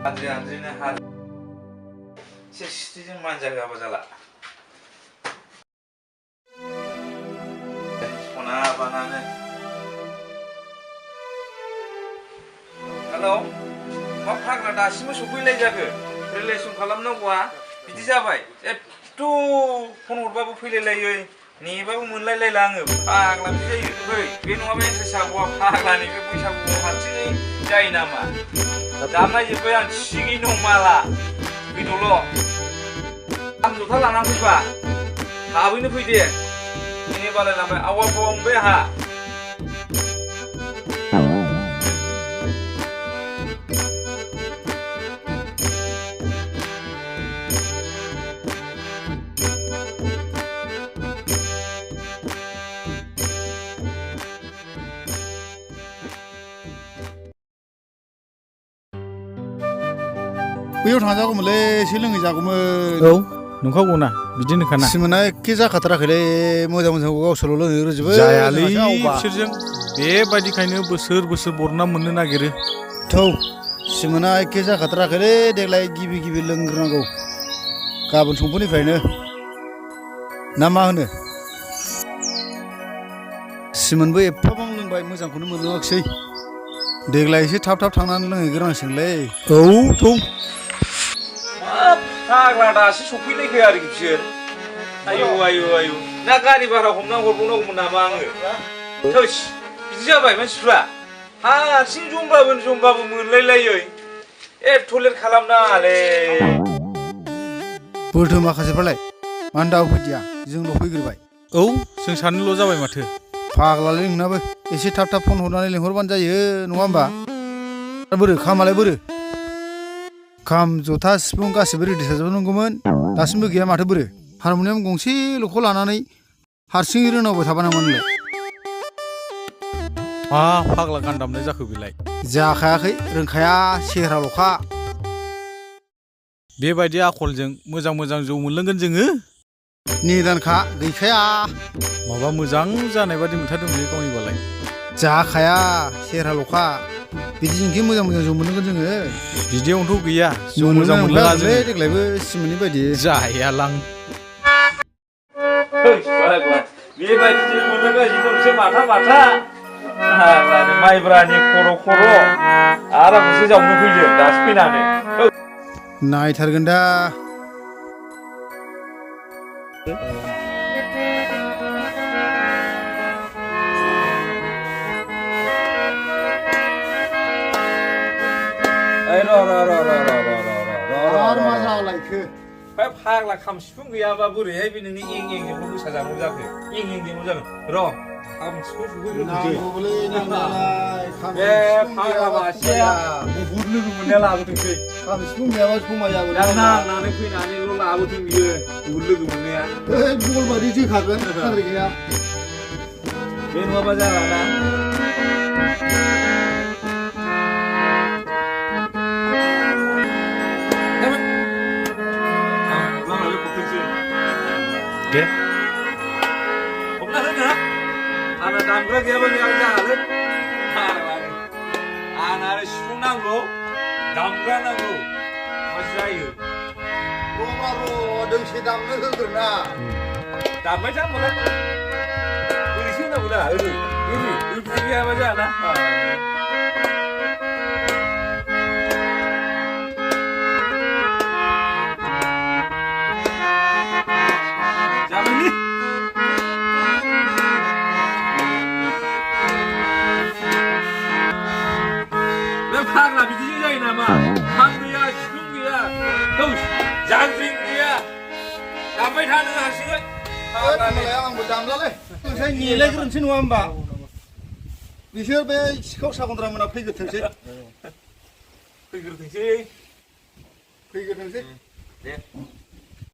Andri har sixty manja gaba jala. Sona banane. Hello. Ma फाग्ला दासिमबो सफैलाय जाखो relation खालामनांगौआ बिदि जाबाय एत्तु फन हरबाबो फैलायलायै नेबाबो मोनलायलायला आङो फाग्ला बिदि जायो फै बे नङाबा इन्ट्रेस्ट जागौआ फाग्लानि बे बैसागुआव हारसिङै जायो नामा दामनाय जोब्बाय आं थिगै दं माला फैदोल' खाम जथा लानानै फैबा थाबैनो फै दे नेनो बालायलांबाय आवा फावा मोनबाय आंहा बैयाव थांजागौमोनलै एसे लोंहैजागौमोन औ नंखागौना बिदिनोखाना सिमोना एखे जाखाथाराखैलै मोजां मोजां गावसोरल' लोंनो रोजोबो जायालै बिसोरजों बेबायदिखायनो बोसोर बोसोर बरना मोननो नागिरो थौ सिमोना एखे जाखाथाराखैलै देग्लाय गिबि गिबि लोंग्रोनांगौ गाबोन समफोरनिफ्रायनो ना मा होनो सिमोनबो एफाबां लोंबाय मोजांखौनो मोनलोङाखिसै देग्लाय एसे थाब थाब थांनानै लोंहैग्रोनांसिगोनलै औ थौ फाग्ला दासो सफैलायखो आरोखि बिसोर आयौ आयौ आयौ ना गारि भारा हमना हरबावनांगौमोन नामा आङो थोस बिदि जाबाय मानसिफ्रा हारसिं जमबाबो मोनलायलायै एथ' लेट खालामनाङालै बोरथो माखासेफ्रालाय मानो दाबो फैदिया जोंल' फैग्रोबाय औ जों सानैल' जाबाय माथो फाग्लालै नोंनाबो एसे थाब थाब फन हरनानै लिंहरबानो जायो नङा होमबा बोरो खामालाय बोरो खाम जथा सिफुं गासिबो रेडि थाजोबनांगौमोन दासिमबो गैया माथो बोरो हारम'नियाम गंसेल'खौ लानानै हारसिङै रोंनांबाय थाबा नामा नोंलाय मा फाग्ला गान दामनाय जाखो बेलाय जाखायाखै रोंखाया सेहेराल'खा बेबायदि आखलजों मोजां मोजां जौ मोनलोंगोन जोङो निदानखा गैखाया माबा मोजां जानाय बादि मोनथारदोंमोन गावनिबालाय जाखाया सेहेराल'खा बिदिजोंखि मोजां मोजां जौ मोनलोंगोन जोङो बिदियावनोथ' गैया जौ मोजां मोनलोङा जोङो देग्लायबो सिमोननि बायदि जायालां बेबायदिनो मोनलोंगासिनो दंसो माथा माइब्रानि खर' आरामसे जावनो फैदों दासो फैनानै नायथारगोन दा फाग्ला खाम सिफुं गैयाबा बोरैहाय बे नोंनि एंजोंल' मोसाजानांगौ जाखो एंजोंल' जागोन र' खाम सिफुं बे फाग्ला मासेया बहुद लोगो मोननाया लाबोथोंसै खाम सिफुं गैयाबा समायाबो नांनानै फैनानैल' लाबोथों बियो बहुद लोगो मोननाया बलबादि जोखागोन गैया बे नङाबा जालाना दे हमना होनो आंना दामग्रा गैयाबा जाहालै आंना आरो सिफुं नांगौ दामग्रा नांगौ मा जायो दोंसे दामनो होग्रोना दामबाय था होनबालाय ओरैसो होनांगौ दा ओरै गैयाबा जायाना फाग्ला बिदिजों जायो नामा खाम गैया सिफुं गैया जांख्रिं गैया दामबाय था नों हारसिङै आंबो दामलालै ओमफ्राय नेलायग्रोनोसै नङा होमबा बिसोर बे सिखाव सागन्द्रा मोना फैग्रोथोंसै दे